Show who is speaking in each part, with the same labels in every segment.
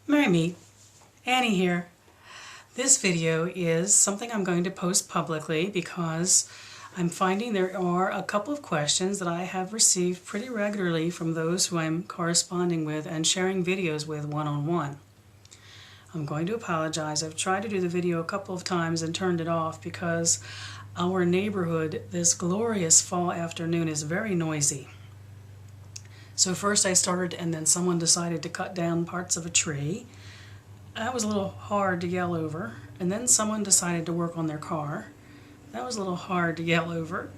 Speaker 1: Merry meet, Annie here. This video is something I'm going to post publicly because I'm finding there are a couple of questions that I have received pretty regularly from those who I'm corresponding with and sharing videos with one-on-one. I'm going to apologize. I've tried to do the video a couple of times and turned it off because our neighborhood this glorious fall afternoon is very noisy. So first I started and then someone decided to cut down parts of a tree. That was a little hard to yell over. And then someone decided to work on their car. That was a little hard to yell over.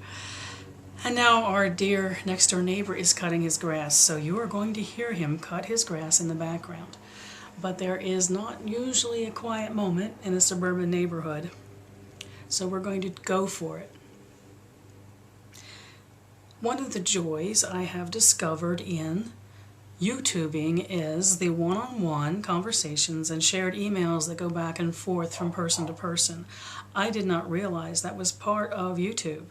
Speaker 1: And now our dear next door neighbor is cutting his grass, so you are going to hear him cut his grass in the background. But there is not usually a quiet moment in a suburban neighborhood, so we're going to go for it. One of the joys I have discovered in YouTubing is the one-on-one conversations and shared emails that go back and forth from person to person. I did not realize that was part of YouTube,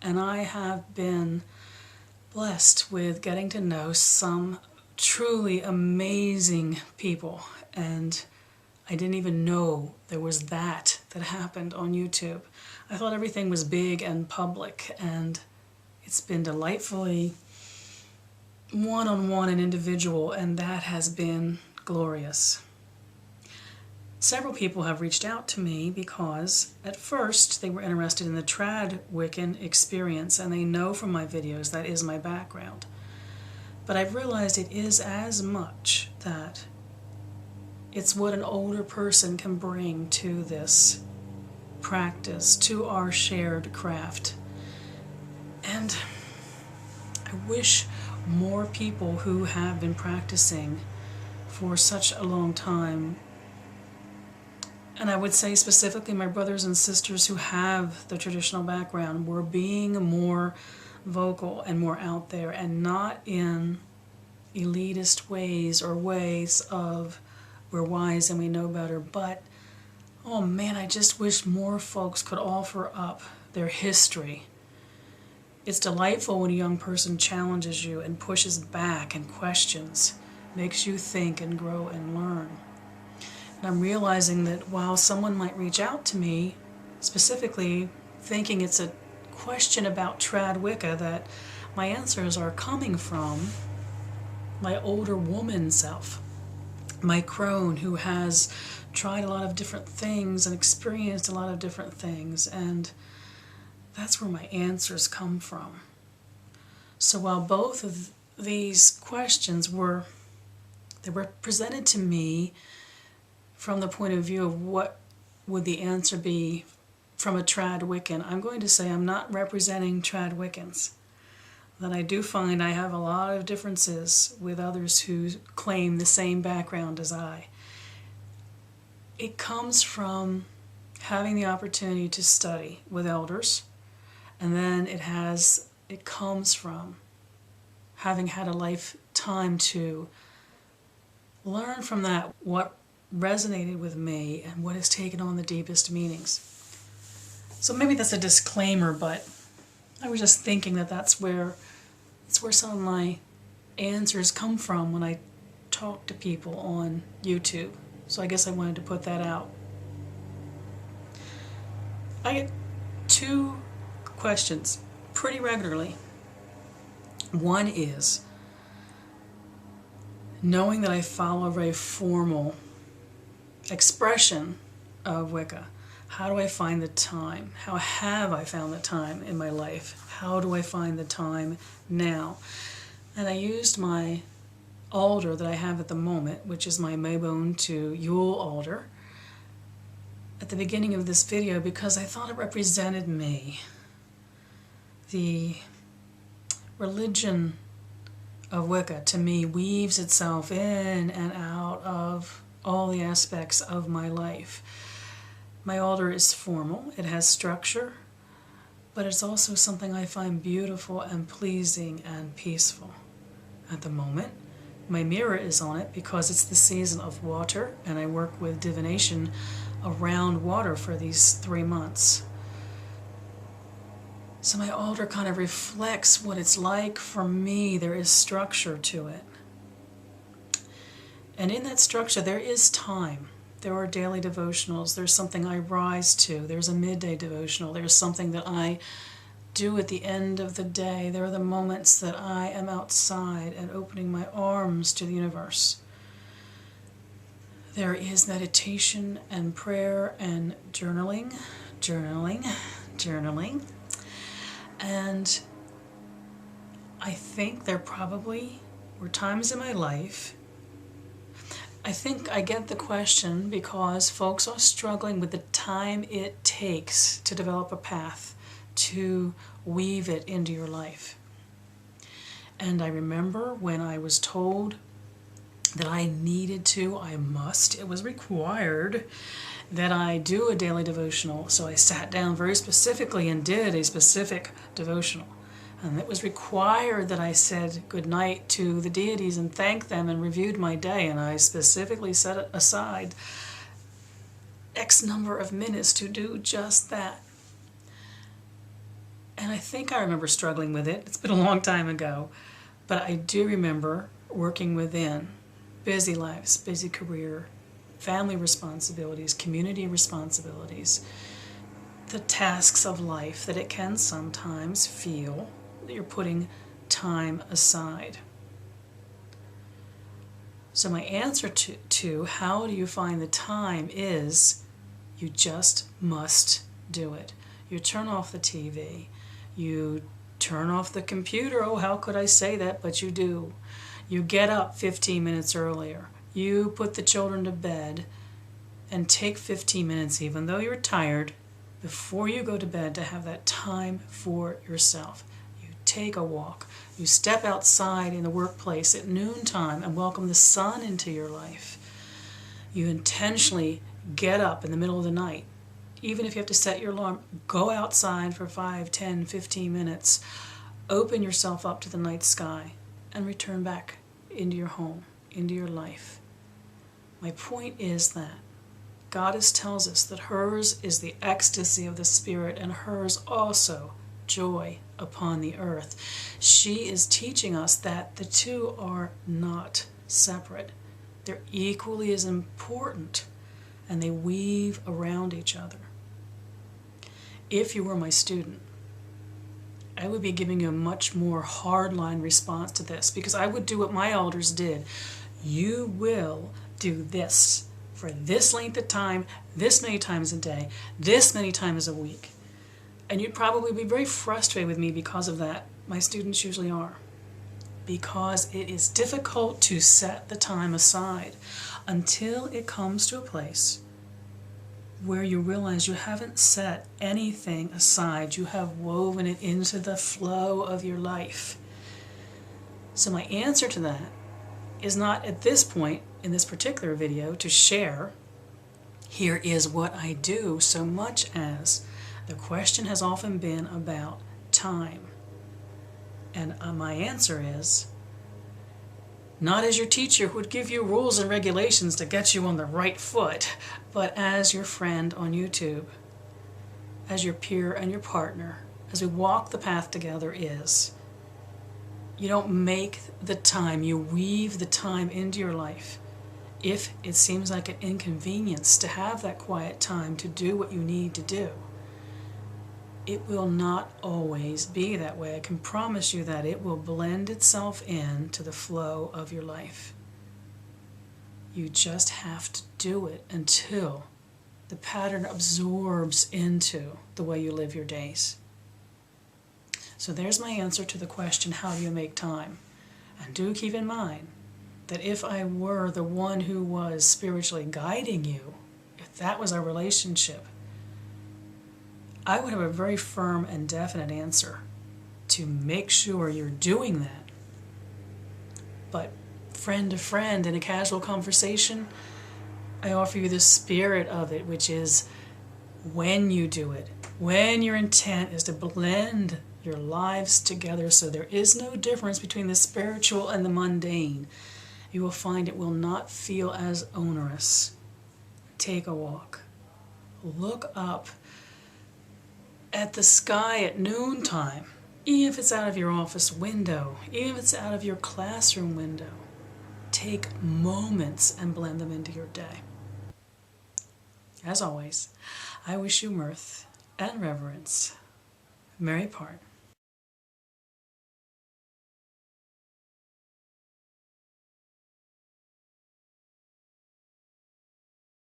Speaker 1: and I have been blessed with getting to know some truly amazing people, and I didn't even know there was that happened on YouTube. I thought everything was big and public, and it's been delightfully one-on-one and individual, and that has been glorious. Several people have reached out to me because at first they were interested in the trad Wiccan experience, and they know from my videos that is my background. But I've realized it is as much that it's what an older person can bring to this practice, to our shared craft. And I wish more people who have been practicing for such a long time, and I would say specifically my brothers and sisters who have the traditional background, were being more vocal and more out there, and not in elitist ways or ways of we're wise and we know better, but oh man, I just wish more folks could offer up their history. It's delightful when a young person challenges you and pushes back and questions, makes you think and grow and learn. And I'm realizing that while someone might reach out to me specifically thinking it's a question about trad Wicca, that my answers are coming from my older woman self, my crone who has tried a lot of different things and experienced a lot of different things, and that's where my answers come from. So while both of these questions were presented to me from the point of view of what would the answer be from a trad Wiccan, I'm going to say I'm not representing trad Wiccans. That I do find I have a lot of differences with others who claim the same background as I. It comes from having the opportunity to study with elders, and then it comes from having had a lifetime to learn from that what resonated with me and what has taken on the deepest meanings. So maybe that's a disclaimer, but I was just thinking that that's where some of my answers come from when I talk to people on YouTube. So I guess I wanted to put that out. I get two questions pretty regularly. One is, knowing that I follow a very formal expression of Wicca, how do I find the time? How have I found the time in my life? How do I find the time now? And I used my altar that I have at the moment, which is my Maybone to Yule altar, at the beginning of this video because I thought it represented me. The religion of Wicca, to me, weaves itself in and out of all the aspects of my life. My altar is formal, it has structure, but it's also something I find beautiful and pleasing and peaceful. At the moment, my mirror is on it because it's the season of water, and I work with divination around water for these 3 months. So my altar kind of reflects what it's like for me. There is structure to it. And in that structure, there is time. There are daily devotionals. There's something I rise to. There's a midday devotional. There's something that I do at the end of the day. There are the moments that I am outside and opening my arms to the universe. There is meditation and prayer and journaling. And I think there probably were times in my life, I think I get the question because folks are struggling with the time it takes to develop a path, to weave it into your life. And I remember when I was told that I needed to, it was required that I do a daily devotional. So I sat down very specifically and did a specific devotional. And it was required that I said goodnight to the deities and thanked them and reviewed my day. And I specifically set aside X number of minutes to do just that. And I think I remember struggling with it. It's been a long time ago. But I do remember working within busy lives, busy career, family responsibilities, community responsibilities, the tasks of life that it can sometimes feel that you're putting time aside. So my answer to how do you find the time is you just must do it. You turn off the TV. You turn off the computer. Oh, how could I say that? But you do. You get up 15 minutes earlier. You put the children to bed and take 15 minutes, even though you're tired, before you go to bed to have that time for yourself. You take a walk. You step outside in the workplace at noontime and welcome the sun into your life. You intentionally get up in the middle of the night. Even if you have to set your alarm, go outside for 5, 10, 15 minutes. Open yourself up to the night sky and return back into your home, into your life. My point is that Goddess tells us that hers is the ecstasy of the spirit and hers also joy upon the earth. She is teaching us that the two are not separate. They're equally as important and they weave around each other. If you were my student, I would be giving you a much more hardline response to this because I would do what my elders did. You will do this for this length of time, this many times a day, this many times a week. And you'd probably be very frustrated with me because of that. My students usually are. Because it is difficult to set the time aside until it comes to a place where you realize you haven't set anything aside. You have woven it into the flow of your life. So my answer to that is not at this point in this particular video to share, here is what I do, so much as the question has often been about time. And my answer is, not as your teacher who would give you rules and regulations to get you on the right foot, but as your friend on YouTube, as your peer and your partner, as we walk the path together is, you don't make the time, you weave the time into your life. If it seems like an inconvenience to have that quiet time to do what you need to do, it will not always be that way. I can promise you that it will blend itself in to the flow of your life. You just have to do it until the pattern absorbs into the way you live your days. So there's my answer to the question, how do you make time? And do keep in mind that if I were the one who was spiritually guiding you, if that was our relationship, I would have a very firm and definite answer to make sure you're doing that. But friend to friend in a casual conversation, I offer you the spirit of it, which is when you do it, when your intent is to blend your lives together so there is no difference between the spiritual and the mundane, you will find it will not feel as onerous. Take a walk. Look up at the sky at noontime, even if it's out of your office window, even if it's out of your classroom window. take moments and blend them into your day. As always, I wish you mirth and reverence. Merry part.